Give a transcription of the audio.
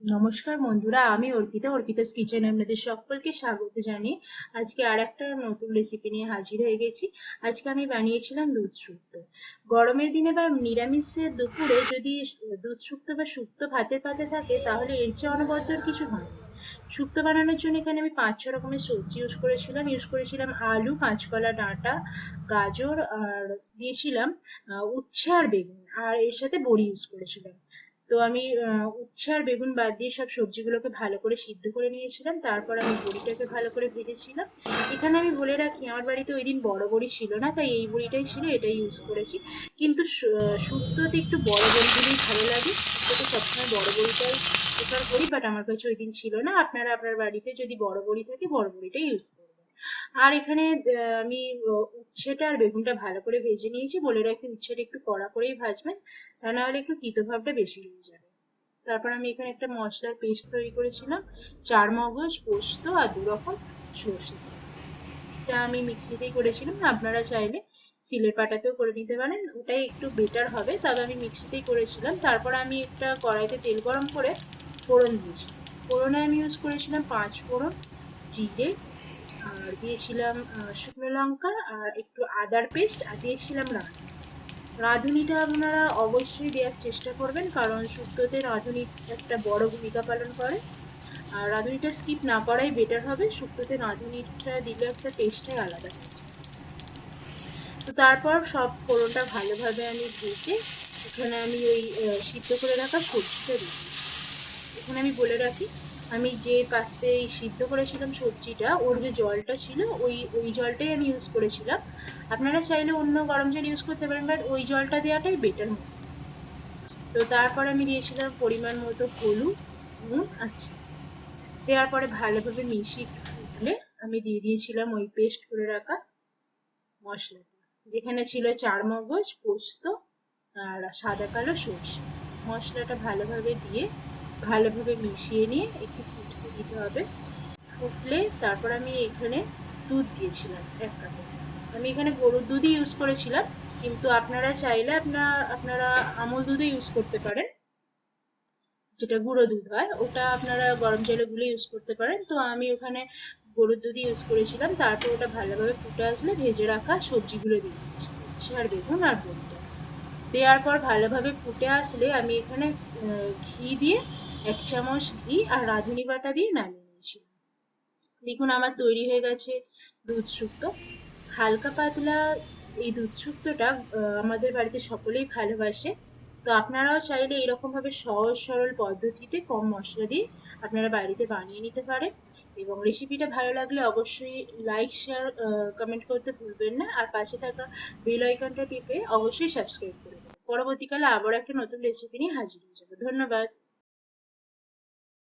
নমস্কার বন্ধুরা, আমি অর্পিতাস কিচেনে আপনাদের সকলকে স্বাগত জানিয়ে আজকে আর একটা নতুন রেসিপি নিয়ে হাজির হয়ে গেছি। আজকে আমি বানিয়েছিলাম দুধ শুক্তো। গরমের দিনে বা নিরামিষের দুপুরে যদি দুধ শুক্তো বা শুক্তো ভাতের পাতে থাকে তাহলে এর চেয়ে অনবদ্য আর কিছু হয় না। শুক্তো বানানোর জন্য এখানে আমি 5-6 রকমের সবজি ইউজ করেছিলাম আলু, কাঁচকলা ডাঁটা, গাজর, আর দিয়েছিলাম উচ্ছে আর বেগুন, আর এর সাথে বড়ি ইউজ করেছিলাম। তো আমি উচ্ছে আর বেগুন বাদ দিয়ে সব সবজিগুলোকে ভালো করে সিদ্ধ করে নিয়েছিলাম। তারপর আমি বড়িটাকে ভালো করে ভেজেছিলাম। এখানে আমি বলে রাখি, আমার বাড়িতে ওই দিন বড় বড়ি ছিল না, তাই এই বড়িটাই ছিল, এটাই ইউজ করেছি। কিন্তু শুক্তোতে একটু বড় বড়ি দিলেই ভালো লাগে। শুক্তোতে সবসময় বড় বড়িটাই প্রেফার করি, বাট আমার কাছে ওই দিন ছিল না। আপনারা আপনার বাড়িতে যদি বড় বড়ি থাকে বড় বড়িটাই ইউজ করবেন। আর এখানে আমি উচ্ছেটা আর বেগুনটা ভালো করে ভেজে নিয়েছি। বলে রাখি, উচ্ছেটা একটু কড়া করেই ভাজবেন, তা নাহলে একটু তিতো ভাবটা বেশি হয়ে যাবে। তারপর আমি এখানে একটা মশলার পেস্ট তৈরি করেছিলাম, চারমগজ, পোস্ত আর 2 রকম সর্ষে। এটা আমি মিক্সিতেই করেছিলাম, আপনারা চাইলে সিলের পাটাতেও করে নিতে পারেন, ওটাই একটু বেটার হবে, তবে আমি মিক্সিতেই করেছিলাম। তারপর আমি একটা কড়াইতে তেল গরম করে ফোড়ন দিয়েছিলাম। ফোড়নে আমি ইউজ করেছিলাম 5 ফোড়ন, জিরে, আর দিয়েছিলাম শুকনো লঙ্কা আর একটু আদার পেস্ট, আর দিয়েছিলাম রাঁধুনি। রাঁধুনিটা আপনারা অবশ্যই দেওয়ার চেষ্টা করবেন, কারণ শুক্তোতে রাঁধুনি একটা বড় ভূমিকা পালন করে। আর রাঁধুনিটা স্কিপ না করাই বেটার হবে, শুক্তোতে রাঁধুনিটা দিলে একটা টেস্টটাই আলাদা হয়ে যায়। তো তারপর সব ফোড়নটা ভালোভাবে আমি ভেজে এখানে আমি ওই সিদ্ধ করে রাখা সবজিটা দিয়ে দিয়েছি। এখানে আমি বলে রাখি, আমি যে পাত্রে সিদ্ধ করেছিলাম সবজিটা, ওর যে জলটা ছিল ওই ওই জলটাই আমি ইউজ করেছিলাম। আপনারা চাইলে অন্য গরম জল ইউজ করতে পারেন, বাট ওই জলটা দেওয়াটাই বেটার মনে হয়। তো তারপর আমি দিয়েছিলাম পরিমাণ মতো হলুদ, নুন আর চিনি। দেওয়ার পরে ভালোভাবে মিশিয়ে একটু ফুটলে আমি দিয়ে দিয়েছিলাম ওই পেস্ট করে রাখা মশলাটা, যেখানে ছিল চারমগজ, পোস্ত আর সাদা কালো সর্ষে। মশলাটা ভালোভাবে দিয়ে ভালোভাবে মিশিয়ে নিয়ে একটু ফুটতে দিতে হবে। ফুটলে তারপর আমি এখানে দুধ দিয়েছিলাম 1 কাপ। আমি এখানে গরুর দুধই ইউজ করেছিলাম, কিন্তু আপনারা চাইলে আপনারা আমুল দুধও ইউজ করতে পারেন, যেটা গুঁড়ো দুধ হয়, ওটা আপনারা গরম জলে গুলে ইউজ করতে পারেন। তো আমি ওখানে গরুর দুধই ইউজ করেছিলাম। তারপর ওটা ভালোভাবে ফুটে আসলে ভেজে রাখা সবজিগুলো দিয়ে দিচ্ছি, উচ্ছে আর বেগুন আর বড়িটা। দেওয়ার পর ভালোভাবে ফুটে আসলে আমি এখানে ঘি দিয়ে 1 চামচ ঘি আর রাঁধুনি বাটা দিয়ে নামিয়ে নিয়েছি। দেখুন আমার তৈরি হয়ে গেছে দুধ শুক্তো। হালকা পাতলা এই দুধ শুক্তোটা আমাদের বাড়িতে সকলেই ভালোবাসে। তো আপনারাও চাইলে এরকম ভাবে সহজ সরল পদ্ধতিতে কম মশলা দিয়ে আপনারা বাড়িতে বানিয়ে নিতে পারেন। এবং রেসিপিটা ভালো লাগলে অবশ্যই লাইক, শেয়ার, কমেন্ট করতে ভুলবেন না। আর পাশে থাকা বেল আইকনটা টিপে অবশ্যই সাবস্ক্রাইব করে দেবেন। পরবর্তীকালে আবার একটা নতুন রেসিপি নিয়ে হাজির হয়ে যাবো। ধন্যবাদ।